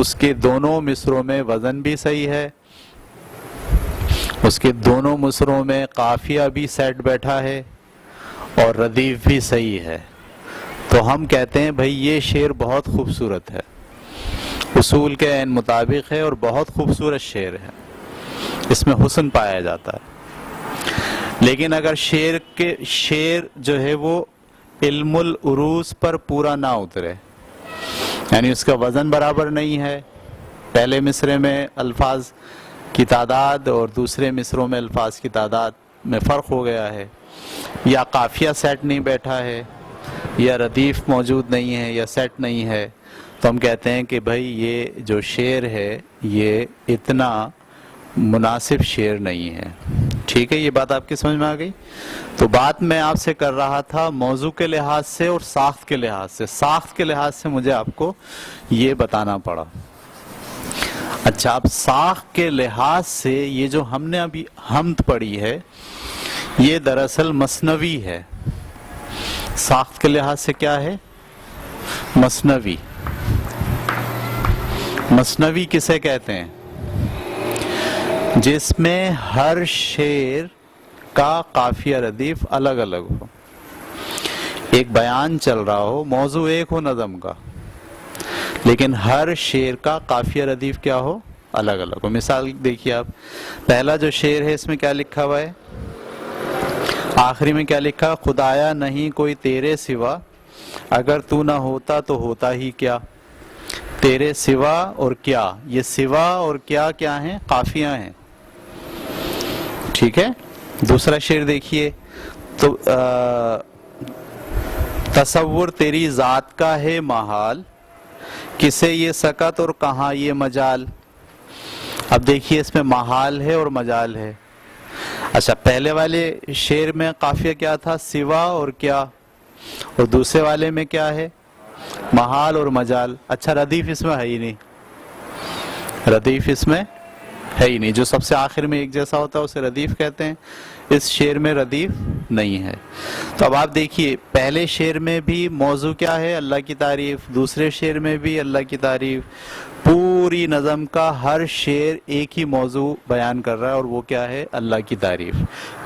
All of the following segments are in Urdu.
اس کے دونوں مصروں میں وزن بھی صحیح ہے، اس کے دونوں مصروں میں قافیہ بھی سیٹ بیٹھا ہے اور ردیف بھی صحیح ہے، تو ہم کہتے ہیں بھائی یہ شعر بہت خوبصورت ہے، اصول کے عین مطابق ہے اور بہت خوبصورت شعر ہے، اس میں حسن پایا جاتا ہے۔ لیکن اگر شعر جو ہے وہ علم العروض پر پورا نہ اترے، یعنی اس کا وزن برابر نہیں ہے، پہلے مصرے میں الفاظ کی تعداد اور دوسرے مصروں میں الفاظ کی تعداد میں فرق ہو گیا ہے، یا قافیہ سیٹ نہیں بیٹھا ہے، یا ردیف موجود نہیں ہے یا سیٹ نہیں ہے، تو ہم کہتے ہیں کہ بھائی یہ جو شعر ہے یہ اتنا مناسب شعر نہیں ہے۔ ٹھیک ہے، یہ بات آپ کی سمجھ میں آ گئی؟ تو بات میں آپ سے کر رہا تھا موضوع کے لحاظ سے اور ساخت کے لحاظ سے۔ ساخت کے لحاظ سے مجھے آپ کو یہ بتانا پڑا۔ اچھا، اب ساخت کے لحاظ سے یہ جو ہم نے ابھی حمد پڑھی ہے یہ دراصل مثنوی ہے۔ ساخت کے لحاظ سے کیا ہے؟ مثنوی۔ مثنوی کسے کہتے ہیں؟ جس میں ہر شعر کا قافیہ ردیف الگ الگ ہو، ایک بیان چل رہا ہو، موضوع ایک ہو نظم کا، لیکن ہر شعر کا قافیہ ردیف کیا ہو؟ الگ الگ ہو۔ مثال دیکھیے آپ، پہلا جو شعر ہے اس میں کیا لکھا ہوا ہے؟ آخری میں کیا لکھا؟ خدایا نہیں کوئی تیرے سوا، اگر تو نہ ہوتا تو ہوتا ہی کیا۔ تیرے سوا اور کیا، یہ سوا اور کیا کیا ہیں؟ قافیہ ہیں۔ ٹھیک ہے، دوسرا شعر دیکھیے تو تصور تیری ذات کا ہے محال، کسے یہ سکت اور کہاں یہ مجال۔ اب دیکھیے اس میں محال ہے اور مجال ہے۔ اچھا، پہلے والے شعر میں قافیہ کیا تھا؟ سوا اور کیا، اور دوسرے والے میں کیا ہے؟ محال اور مجال۔ اچھا، ردیف اس میں ہے ہی نہیں، ردیف اس میں ہے ہی نہیں، جو سب سے آخر میں ایک جیسا ہوتا ہے اسے ردیف کہتے ہیں، اس شعر میں ردیف نہیں ہے۔ تو اب آپ دیکھیے پہلے شعر میں بھی موضوع کیا ہے؟ اللہ کی تعریف، دوسرے شعر میں بھی اللہ کی تعریف، پوری نظم کا ہر شعر ایک ہی موضوع بیان کر رہا ہے اور وہ کیا ہے؟ اللہ کی تعریف،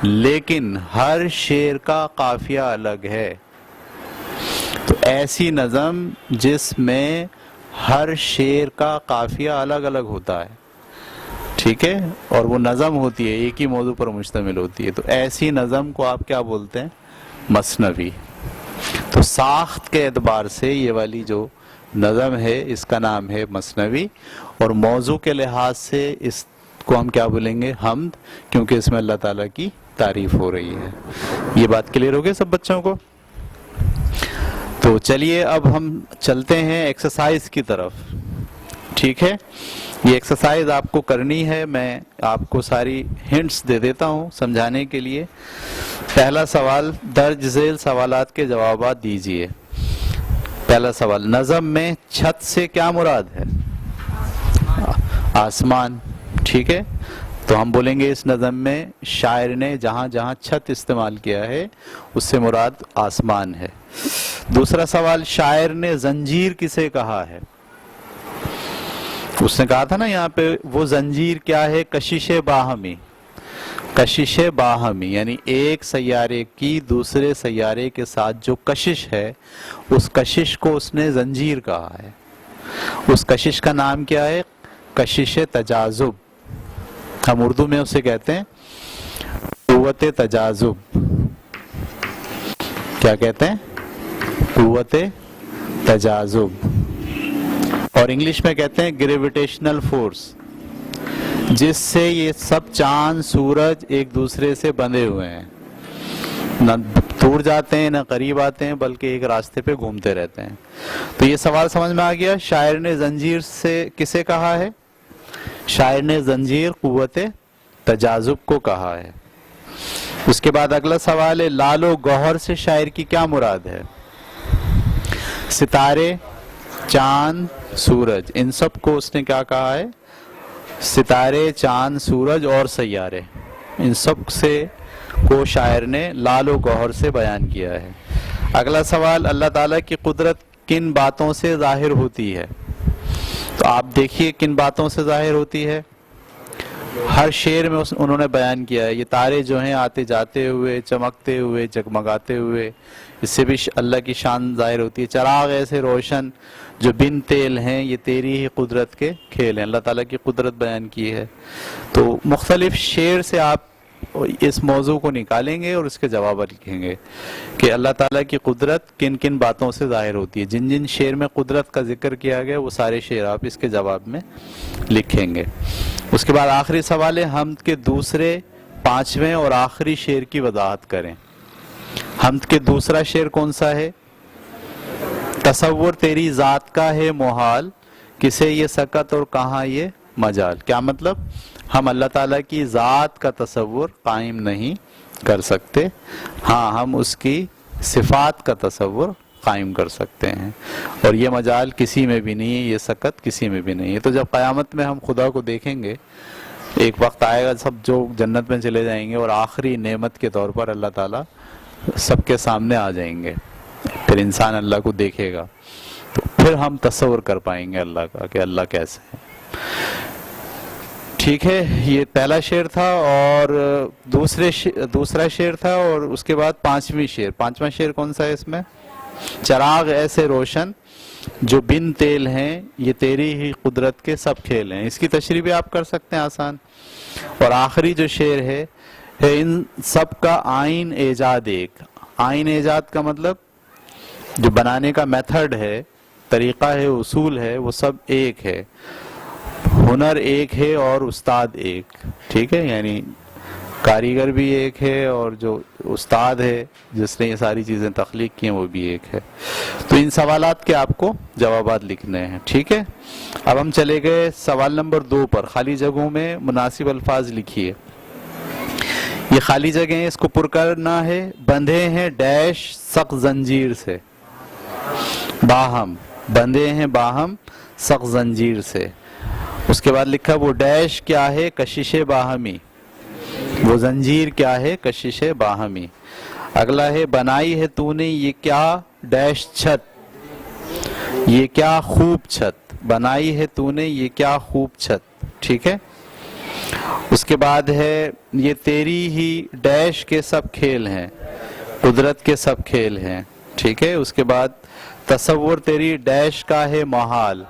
لیکن ہر شعر کا قافیہ الگ ہے۔ تو ایسی نظم جس میں ہر شعر کا قافیہ الگ الگ ہوتا ہے، ٹھیک ہے، اور وہ نظم ہوتی ہے ایک ہی موضوع پر مشتمل ہوتی ہے، تو ایسی نظم کو آپ کیا بولتے ہیں؟ مثنوی۔ تو ساخت کے اعتبار سے یہ والی جو نظم ہے اس کا نام ہے مثنوی، اور موضوع کے لحاظ سے اس کو ہم کیا بولیں گے؟ حمد، کیونکہ اس میں اللہ تعالیٰ کی تعریف ہو رہی ہے۔ یہ بات کلیئر ہو گئی سب بچوں کو؟ تو چلیے اب ہم چلتے ہیں ایکسرسائز کی طرف۔ ٹھیک ہے، یہ ایکسرسائز آپ کو کرنی ہے، میں آپ کو ساری ہنٹس دے دیتا ہوں سمجھانے کے لیے۔ پہلا سوال، درج ذیل سوالات کے جوابات دیجئے۔ پہلا سوال، نظم میں چھت سے کیا مراد ہے؟ آسمان۔ ٹھیک ہے، تو ہم بولیں گے اس نظم میں شاعر نے جہاں جہاں چھت استعمال کیا ہے اس سے مراد آسمان ہے۔ دوسرا سوال، شاعر نے زنجیر کسے کہا ہے؟ اس نے کہا تھا نا یہاں پہ وہ زنجیر کیا ہے؟ کشش باہمی۔ کشش باہمی یعنی ایک سیارے کی دوسرے سیارے کے ساتھ جو کشش ہے اس کشش کو اس نے زنجیر کہا ہے۔ اس کشش کا نام کیا ہے؟ کشش تجاذب، ہم اردو میں اسے کہتے ہیں قوت تجاذب۔ کیا کہتے ہیں؟ قوت تجاذب، اور انگلش میں کہتے ہیں گریویٹیشنل فورس، جس سے یہ سب چاند سورج ایک دوسرے سے بندھے ہوئے ہیں، نہ دور جاتے ہیں نہ قریب آتے ہیں بلکہ ایک راستے پہ گھومتے رہتے ہیں۔ تو یہ سوال سمجھ میں آ گیا، شاعر نے زنجیر سے کسے کہا ہے؟ شاعر نے زنجیر قوت تجاذب کو کہا ہے۔ اس کے بعد اگلا سوال ہے، لال و گوہر سے شاعر کی کیا مراد ہے؟ ستارے، چاند، سورج، ان سب کو اس نے کیا کہا ہے؟ ستارے، چاند، سورج اور سیارے، ان سب سے کو شاعر نے لال و گوہر سے بیان کیا ہے۔ اگلا سوال، اللہ تعالیٰ کی قدرت کن باتوں سے ظاہر ہوتی ہے؟ تو آپ دیکھیے کن باتوں سے ظاہر ہوتی ہے. ہر شعر میں انہوں نے بیان کیا ہے یہ تارے جو ہیں آتے جاتے ہوئے، چمکتے ہوئے، جگمگاتے ہوئے، اس سے بھی اللہ کی شان ظاہر ہوتی ہے. چراغ ایسے روشن جو بن تیل ہیں، یہ تیری ہی قدرت کے کھیل ہیں. اللہ تعالیٰ کی قدرت بیان کی ہے. تو مختلف شعر سے آپ اس موضوع کو نکالیں گے اور اس کے جواب لکھیں گے کہ اللہ تعالیٰ کی قدرت کن کن باتوں سے ظاہر ہوتی ہے. جن جن شعر میں قدرت کا ذکر کیا گیا وہ سارے شعر آپ اس کے جواب میں لکھیں گے. اس کے بعد آخری سوال ہے حمد کے دوسرے، پانچویں اور آخری شعر کی وضاحت کریں. حمد کے دوسرا شعر کون سا ہے؟ تصور تیری ذات کا ہے محال، کسے یہ سکت اور کہاں یہ مجال. کیا مطلب؟ ہم اللہ تعالیٰ کی ذات کا تصور قائم نہیں کر سکتے، ہاں ہم اس کی صفات کا تصور قائم کر سکتے ہیں، اور یہ مجال کسی میں بھی نہیں ہے، یہ سکت کسی میں بھی نہیں ہے. تو جب قیامت میں ہم خدا کو دیکھیں گے، ایک وقت آئے گا سب جو جنت میں چلے جائیں گے اور آخری نعمت کے طور پر اللہ تعالیٰ سب کے سامنے آ جائیں گے، پھر انسان اللہ کو دیکھے گا تو پھر ہم تصور کر پائیں گے اللہ کا کہ اللہ کیسے ہے. ٹھیک ہے، یہ پہلا شعر تھا اور دوسرا شعر تھا، اور اس کے بعد پانچواں شعر کون سا ہے اس میں؟ چراغ ایسے روشن جو بن تیل ہیں، یہ تیری ہی قدرت کے سب کھیل ہیں. اس کی تشریح بھی آپ کر سکتے ہیں آسان. اور آخری جو شعر ہے ان سب کا آئین ایجاد ایک. آئین ایجاد کا مطلب جو بنانے کا میتھڈ ہے، طریقہ ہے، اصول ہے، وہ سب ایک ہے. ہنر ایک ہے اور استاد ایک. ٹھیک ہے، یعنی کاریگر بھی ایک ہے اور جو استاد ہے جس نے یہ ساری چیزیں تخلیق کی ہیں وہ بھی ایک ہے. تو ان سوالات کے آپ کو جوابات لکھنے ہیں. ٹھیک ہے، اب ہم چلے گئے سوال نمبر 2 پر. خالی جگہوں میں مناسب الفاظ لکھیے. یہ خالی جگہیں اس کو پر کرنا ہے. بندھے ہیں ڈیش سخت زنجیر سے، باہم. بندھے ہیں باہم سخت زنجیر سے. اس کے بعد لکھا وہ ڈیش کیا ہے کشش باہمی. وہ زنجیر کیا ہے کشش باہمی. اگلا ہے بنائی ہے تو نے یہ کیا ڈیش چھت. یہ کیا خوب چھت. بنائی ہے تو نے یہ کیا خوب چھت. ٹھیک ہے. اس کے بعد ہے یہ تیری ہی ڈیش کے سب کھیل ہیں، قدرت کے سب کھیل ہیں. ٹھیک ہے. اس کے بعد تصور تیری ڈیش کا ہے محال،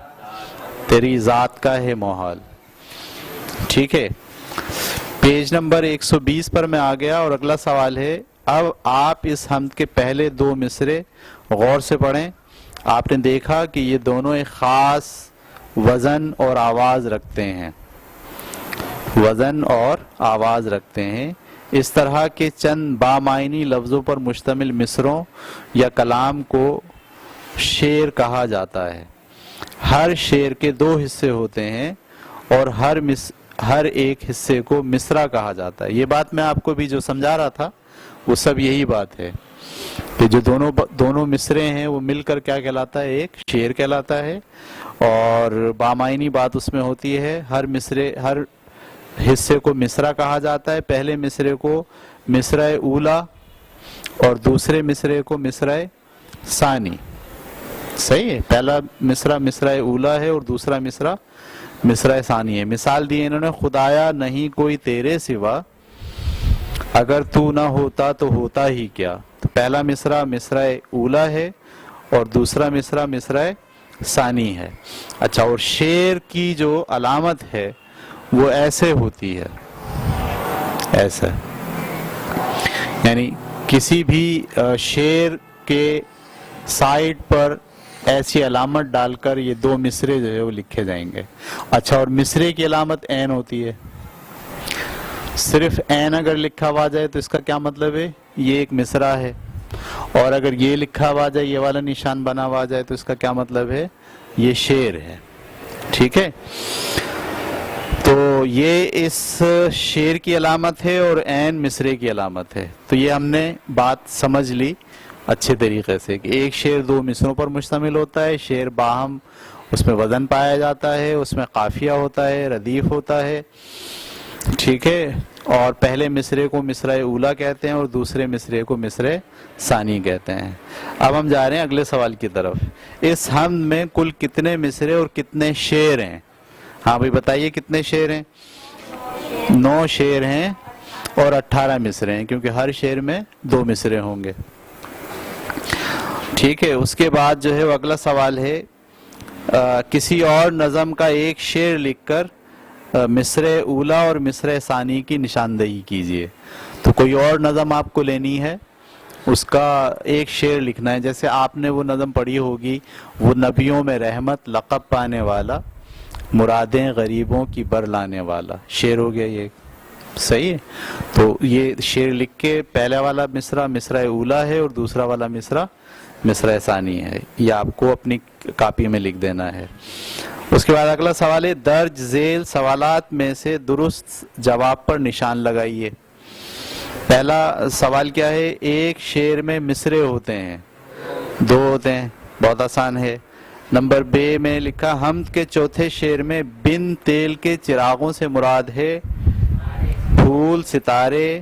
تیری ذات کا ہے محال. ٹھیک ہے. پیج نمبر 120 پر میں آ گیا اور اگلا سوال ہے اب آپ اس حمد کے پہلے 2 مصرے غور سے پڑھیں. آپ نے دیکھا کہ یہ دونوں ایک خاص وزن اور آواز رکھتے ہیں. وزن اور آواز رکھتے ہیں. اس طرح کے چند بامعنی لفظوں پر مشتمل مصروں یا کلام کو شعر کہا جاتا ہے. ہر شعر کے 2 حصے ہوتے ہیں اور ہر ایک حصے کو مصرع کہا جاتا ہے. یہ بات میں آپ کو بھی جو سمجھا رہا تھا وہ سب یہی بات ہے کہ جو دونوں مصرے ہیں وہ مل کر کیا کہلاتا ہے؟ ایک شعر کہلاتا ہے. اور بامعنی بات اس میں ہوتی ہے ہر حصے کو مصرع کہا جاتا ہے. پہلے مصرے کو مصرع اولا اور دوسرے مصرے کو مصرع ثانی. صحیح ہے. پہلا مصرع مصرع اولا ہے اور دوسرا مصرع مصرع ثانی ہے. مثال دی انہوں نے خدایا نہیں کوئی تیرے سوا، اگر تو نہ ہوتا تو ہوتا ہی کیا. تو پہلا مصرع مصرع اولا ہے اور دوسرا مصرع مصرع ثانی ہے. اچھا، اور شعر کی جو علامت ہے وہ ایسے ہوتی ہے، ایسا، یعنی کسی بھی شعر کے سائٹ پر ایسی علامت ڈال کر یہ 2 مصرے جو ہے وہ لکھے جائیں گے. اچھا، اور مصرے کی علامت عین ہوتی ہے. صرف عین اگر لکھا ہوا جائے تو اس کا کیا مطلب ہے؟ یہ ایک مصرع ہے. اور اگر یہ لکھا ہوا جائے، یہ والا نشان بنا ہوا جائے تو اس کا کیا مطلب ہے؟ یہ شعر ہے. ٹھیک ہے. تو یہ اس شعر کی علامت ہے اور عین مصرے کی علامت ہے. تو یہ ہم نے بات سمجھ لی اچھے طریقے سے کہ ایک شعر 2 مصروں پر مشتمل ہوتا ہے. شعر باہم، اس میں وزن پایا جاتا ہے، اس میں قافیہ ہوتا ہے، ردیف ہوتا ہے. ٹھیک ہے. اور پہلے مصرے کو مصرع اولا کہتے ہیں اور دوسرے مصرے کو مصرع ثانی کہتے ہیں۔ اب ہم جا رہے ہیں اگلے سوال کی طرف۔ اس حمد میں کل کتنے مصرے اور کتنے شعر ہیں؟ ہاں بھائی بتائیے کتنے شعر ہیں؟ 9 شعر ہیں اور 18 مصرے ہیں، کیونکہ ہر شعر میں 2 مصرے ہوں گے۔ ٹھیک ہے، اس کے بعد جو ہے وہ اگلا سوال ہے، کسی اور نظم کا ایک شعر لکھ کر مصرع اولا اور مصرع ثانی کی نشاندہی کیجیے۔ تو کوئی اور نظم آپ کو لینی ہے، اس کا ایک شعر لکھنا ہے۔ جیسے آپ نے وہ نظم پڑھی ہوگی، وہ نبیوں میں رحمت لقب پانے والا، مرادیں غریبوں کی بر لانے والا، شعر ہو گیا یہ، صحیح ہے۔ تو یہ شعر لکھ کے پہلا والا مصرع مصرع اولا ہے اور دوسرا والا مصرع مصرع ثانی ہے، یہ آپ کو اپنی کاپی میں لکھ دینا ہے۔ اس کے بعد اگلا سوال ہے، درج ذیل سوالات میں سے درست جواب پر نشان لگائیے۔ پہلا سوال کیا ہے، ایک شعر میں مصرے ہوتے ہیں، 2 ہوتے ہیں، بہت آسان ہے۔ نمبر بے میں لکھا، حمد کے چوتھے شعر میں بن تیل کے چراغوں سے مراد ہے پھول، ستارے،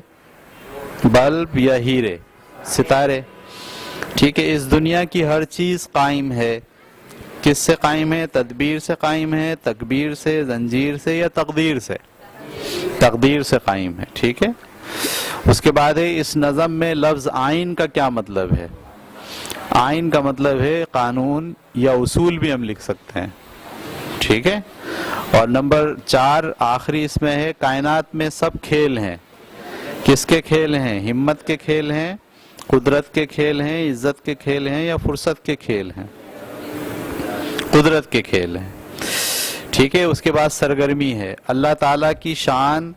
بلب یا ہیرے؟ ستارے۔ ٹھیک ہے، اس دنیا کی ہر چیز قائم ہے، کس سے قائم ہے؟ تدبیر سے قائم ہے، تکبیر سے، زنجیر سے یا تقدیر سے؟ تقدیر سے قائم ہے، ٹھیک ہے۔ اس کے بعد ہے، اس نظم میں لفظ آئین کا کیا مطلب ہے؟ آئین کا مطلب ہے قانون یا اصول بھی ہم لکھ سکتے ہیں، ٹھیک ہے۔ اور نمبر 4 آخری اس میں ہے، کائنات میں سب کھیل ہیں، کس کے کھیل ہیں؟ ہمت کے کھیل ہیں، قدرت کے کھیل ہیں، عزت کے کھیل ہیں یا فرصت کے کھیل ہیں؟ قدرت کے کھیل ہیں، ٹھیک ہے۔ اس کے بعد سرگرمی ہے، اللہ تعالیٰ کی شان،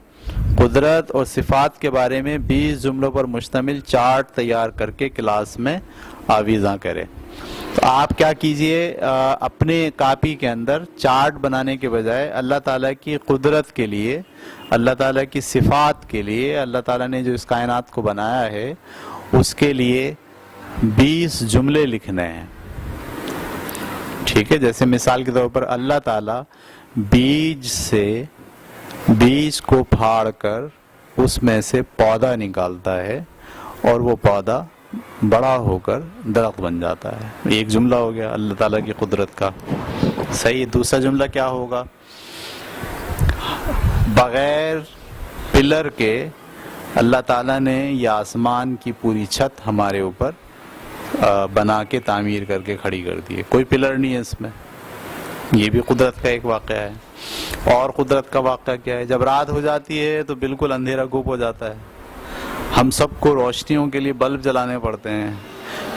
قدرت اور صفات کے بارے میں 20 جملوں پر مشتمل چارٹ تیار کر کے کلاس میں آویزاں کریں۔ تو آپ کیا کیجئے، اپنے کاپی کے اندر چارٹ بنانے کے بجائے اللہ تعالیٰ کی قدرت کے لیے، اللہ تعالیٰ کی صفات کے لیے، اللہ تعالیٰ نے جو اس کائنات کو بنایا ہے اس کے لیے 20 جملے لکھنے ہیں، ٹھیک ہے۔ جیسے مثال کے طور پر اللہ تعالیٰ بیج سے، بیج کو پھاڑ کر اس میں سے پودا نکالتا ہے اور وہ پودا بڑا ہو کر درخت بن جاتا ہے۔ ایک جملہ ہو گیا اللہ تعالیٰ کی قدرت کا، صحیح۔ دوسرا جملہ کیا ہوگا، بغیر پلر کے اللہ تعالیٰ نے یہ آسمان کی پوری چھت ہمارے اوپر بنا کے تعمیر کر کے کھڑی کر دی ہے، کوئی پلر نہیں ہے اس میں، یہ بھی قدرت کا ایک واقعہ ہے۔ اور قدرت کا واقعہ کیا ہے، جب رات ہو جاتی ہے تو بالکل اندھیرا گھوپ ہو جاتا ہے، ہم سب کو روشنیوں کے لیے بلب جلانے پڑتے ہیں،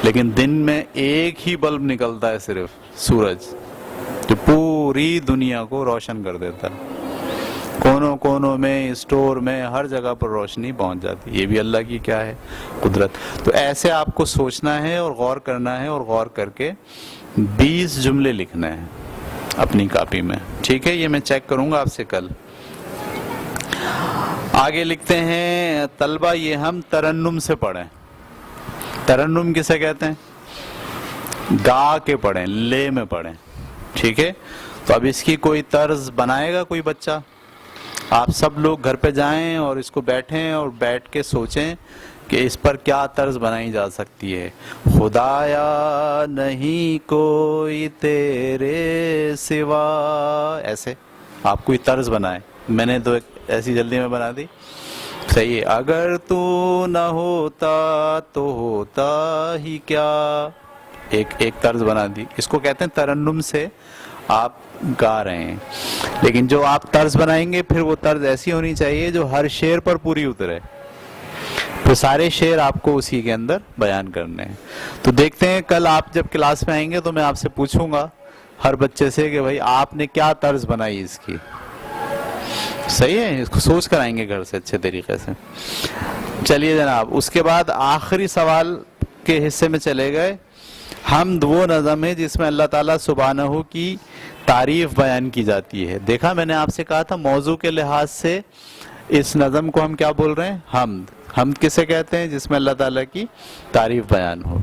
لیکن دن میں ایک ہی بلب نکلتا ہے صرف، سورج، جو پوری دنیا کو روشن کر دیتا ہے، کونوں کونوں میں، اسٹور میں، ہر جگہ پر روشنی پہنچ جاتی ہے۔ یہ بھی اللہ کی کیا ہے، قدرت۔ تو ایسے آپ کو سوچنا ہے اور غور کرنا ہے، اور غور کر کے 20 جملے لکھنے ہیں اپنی کاپی میں، ٹھیک ہے۔ یہ میں چیک کروں گا آپ سے کل۔ آگے لکھتے ہیں، طلبہ یہ ہم ترنم سے پڑھیں۔ ترنم کسے کہتے ہیں؟ گا کے پڑھیں، لے میں پڑھیں، ٹھیک ہے۔ تو اب اس کی کوئی طرز بنائے گا کوئی بچہ؟ آپ سب لوگ گھر پہ جائیں اور اس کو بیٹھیں اور بیٹھ کے سوچیں کہ اس پر کیا طرز بنائی جا سکتی ہے۔ خدایا نہیں کوئی تیرے سوا، ایسے آپ کوئی طرز بنائیں، میں نے تو ایسی جلدی میں بنا دی، صحیح ہے۔ اگر تو نہ ہوتا تو ہوتا ہی کیا، ایک طرز بنا دی، اس کو کہتے ہیں ترنم سے آپ گا رہے ہیں۔ لیکن جو آپ طرز بنائیں گے پھر وہ طرز ایسی ہونی چاہیے جو ہر شعر پر پوری اترے، تو سارے شعر آپ کو اسی کے اندر بیان کرنے ہیں۔ تو دیکھتے ہیں کل آپ جب کلاس میں آئیں گے تو میں آپ سے پوچھوں گا ہر بچے سے کہ بھائی آپ نے کیا طرز بنائی اس کی، صحیح ہے، اس کو سوچ کر آئیں گے گھر سے اچھے طریقے سے۔ چلیے جناب، اس کے بعد آخری سوال کے حصے میں چلے گئے۔ حمد وہ نظم ہے جس میں اللہ تعالیٰ سبحانہ کی تعریف بیان کی جاتی ہے۔ دیکھا میں نے آپ سے کہا تھا موضوع کے لحاظ سے اس نظم کو ہم کیا بول رہے ہیں، حمد۔ حمد کسے کہتے ہیں؟ جس میں اللہ تعالیٰ کی تعریف بیان ہو۔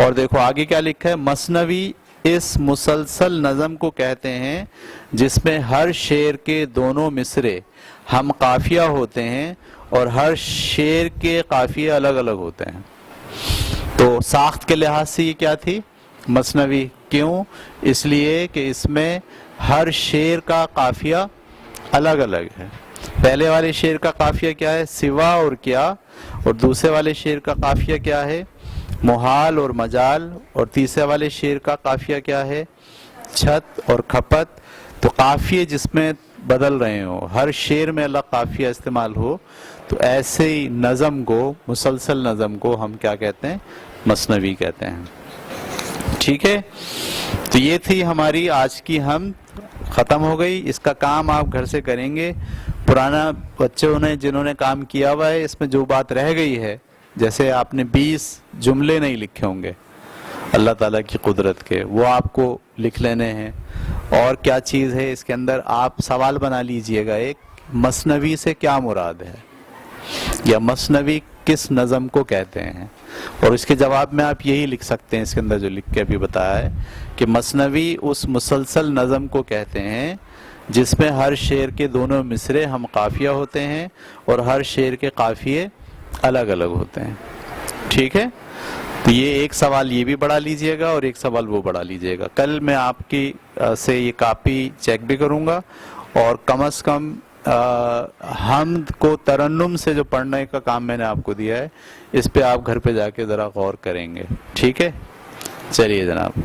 اور دیکھو آگے کیا لکھا ہے، مثنوی اس مسلسل نظم کو کہتے ہیں جس میں ہر شعر کے دونوں مصرے ہم قافیہ ہوتے ہیں اور ہر شعر کے قافیے الگ الگ ہوتے ہیں. تو ساخت کے لحاظ سے یہ کیا تھی؟ مثنوی. کیوں؟ اس لیے کہ اس میں ہر شعر کا قافیہ الگ الگ ہے. پہلے والے شعر کا قافیہ کیا ہے؟ سوا اور کیا. اور دوسرے والے شعر کا قافیہ کیا ہے؟ محال اور مجال. اور تیسرے والے شعر کا قافیہ کیا ہے؟ چھت اور کھپت. تو قافیے جس میں بدل رہے ہوں، ہر شعر میں الگ قافیہ استعمال ہو، تو ایسے ہی نظم کو، مسلسل نظم کو ہم کیا کہتے ہیں؟ مثنوی کہتے ہیں. ٹھیک ہے؟ تو یہ تھی ہماری آج کی حمد، ختم ہو گئی. اس کا کام آپ گھر سے کریں گے. پرانا بچوں نے جنہوں نے کام کیا ہوا ہے، اس میں جو بات رہ گئی ہے، جیسے آپ نے 20 جملے نہیں لکھے ہوں گے اللہ تعالیٰ کی قدرت کے، وہ آپ کو لکھ لینے ہیں. اور کیا چیز ہے اس کے اندر، آپ سوال بنا لیجئے گا ایک، مثنوی سے کیا مراد ہے، یا مثنوی کس نظم کو کہتے ہیں. اور اس کے جواب میں آپ یہی لکھ سکتے ہیں اس کے اندر جو لکھ کے ابھی بتایا ہے، کہ مثنوی اس مسلسل نظم کو کہتے ہیں جس میں ہر شعر کے دونوں مصرے ہم قافیہ ہوتے ہیں اور ہر شعر کے قافیے الگ الگ ہوتے ہیں. ٹھیک ہے؟ تو یہ ایک سوال یہ بھی بڑھا لیجئے گا اور ایک سوال وہ بڑھا لیجئے گا. کل میں آپ کی سے یہ کاپی چیک بھی کروں گا، اور کم از کم حمد کو ترنم سے جو پڑھنے کا کام میں نے آپ کو دیا ہے، اس پہ آپ گھر پہ جا کے ذرا غور کریں گے. ٹھیک ہے؟ چلیے جناب.